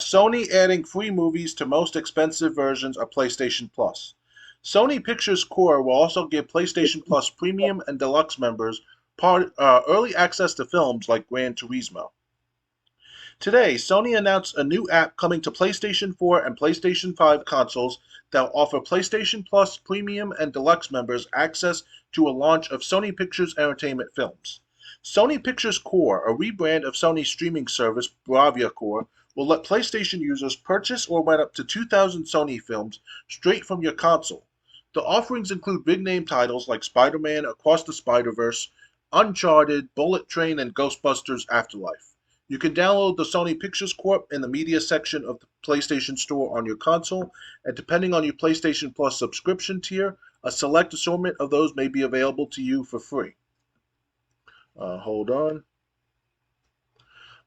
Sony adding free movies to most expensive versions of PlayStation Plus. Sony Pictures Core will also give PlayStation Plus Premium and Deluxe members early access to films like Gran Turismo. Today, Sony announced a new app coming to PlayStation 4 and PlayStation 5 consoles that will offer PlayStation Plus Premium and Deluxe members access to a launch of Sony Pictures Entertainment films. Sony Pictures Core, a rebrand of Sony's streaming service Bravia Core, will let PlayStation users purchase or rent up to 2,000 Sony films straight from your console. The offerings include big-name titles like Spider-Man Across the Spider-Verse, Uncharted, Bullet Train, and Ghostbusters Afterlife. You can download the Sony Pictures Corp in the media section of the PlayStation Store on your console, and depending on your PlayStation Plus subscription tier, a select assortment of those may be available to you for free. Hold on.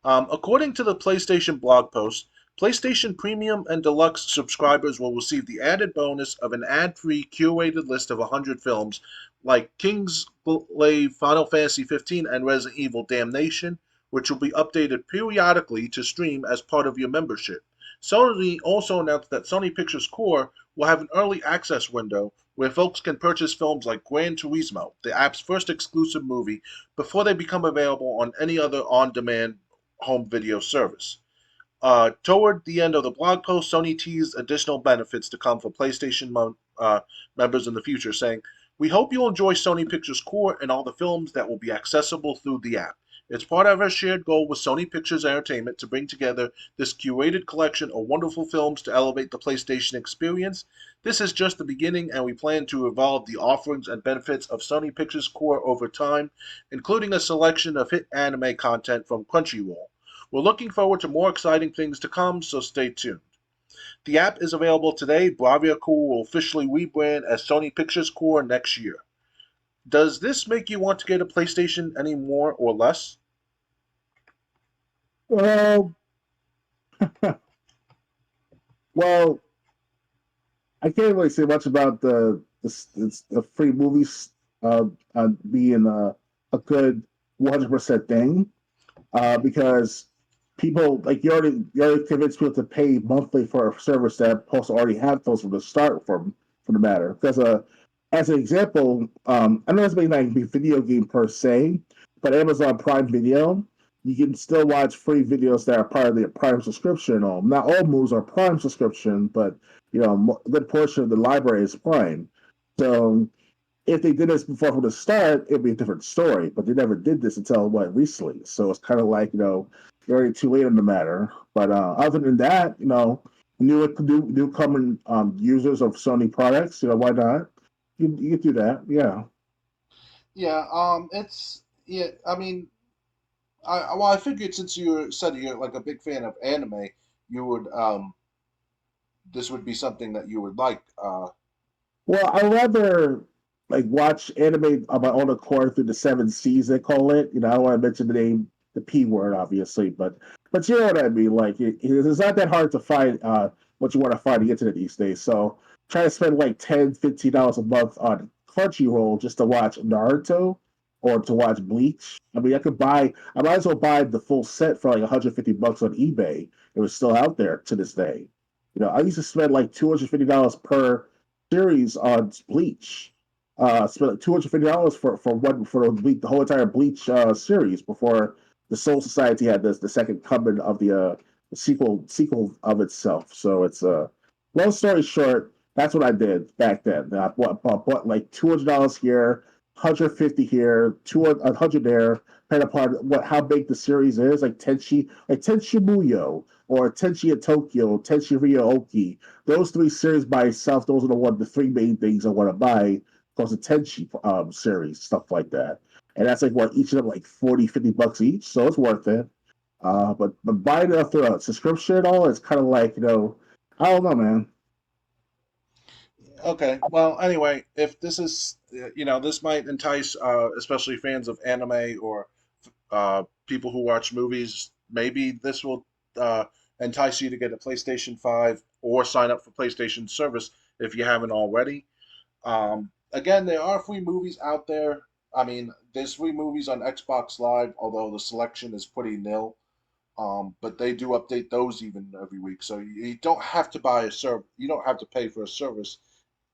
According to the PlayStation blog post, PlayStation Premium and Deluxe subscribers will receive the added bonus of an ad-free curated list of 100 films like Kingsglaive, Final Fantasy 15, and Resident Evil Damnation, which will be updated periodically to stream as part of your membership. Sony also announced that Sony Pictures Core will have an early access window where folks can purchase films like Gran Turismo, the app's first exclusive movie, before they become available on any other on-demand home video service. Toward the end of the blog post, Sony teased additional benefits to come for PlayStation members in the future, saying, "We hope you'll enjoy Sony Pictures Core and all the films that will be accessible through the app. It's part of our shared goal with Sony Pictures Entertainment to bring together this curated collection of wonderful films to elevate the PlayStation experience. This is just the beginning, and we plan to evolve the offerings and benefits of Sony Pictures Core over time, including a selection of hit anime content from Crunchyroll. We're looking forward to more exciting things to come, so stay tuned." The app is available today. Bravia Core will officially rebrand as Sony Pictures Core next year. Does this make you want to get a PlayStation any more or less? Well, well, I can't really say much about the free movies being a good 100% thing because people like you already convinced people to pay monthly for a service that posts already have those from the start from the matter. Because as an example, I know it's maybe not a video game per se, but Amazon Prime Video, you can still watch free videos that are part of the Prime subscription. Not all movies are Prime subscription, but a good portion of the library is Prime. So if they did this before from the start, it'd be a different story. But they never did this until recently. So it's kind of like you're already too late on the matter. But other than that, newcoming users of Sony products, why not? You can do that, yeah. Yeah, I mean, I figured since you said you're like a big fan of anime, you would this would be something that you would like. Well, I rather like watch anime on my own accord through the seven C's they call it. I don't want to mention the P word, obviously, but you know what I mean. Like it's not that hard to find what you want to find on the internet these days. So try to spend like $10, $15 a month on Crunchyroll just to watch Naruto or to watch Bleach. I mean, I might as well buy the full set for like $150 on eBay. It was still out there to this day. I used to spend like $250 per series on Bleach. Spent like $250 for the whole entire Bleach series before the Soul Society had the second coming of the sequel of itself. So it's long story short, that's what I did back then. I bought like $200 here, 150 here, 100 there, depending upon how big the series is, like Tenchi Muyo or Tenchi in Tokyo, Tenchi Ryo-Oki. Those three series by itself, those are the three main things I want to buy because the Tenchi series, stuff like that. And that's like each of them like $40, $50 each, so it's worth it. But buying it through a subscription and all, it's kind of like, I don't know, man. Okay, well, anyway, if this is this might entice especially fans of anime or people who watch movies. Maybe this will entice you to get a PlayStation 5 or sign up for PlayStation service if you haven't already. Again, there are free movies out there. I mean, there's free movies on Xbox Live, although the selection is pretty nil. But they do update those even every week, so you don't have to buy a serv. You don't have to pay for a service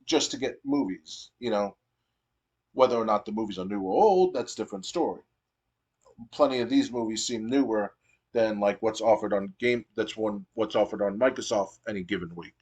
just to get movies. Whether or not the movies are new or old, that's a different story. Plenty of these movies seem newer than like what's offered on game. What's offered on Microsoft any given week.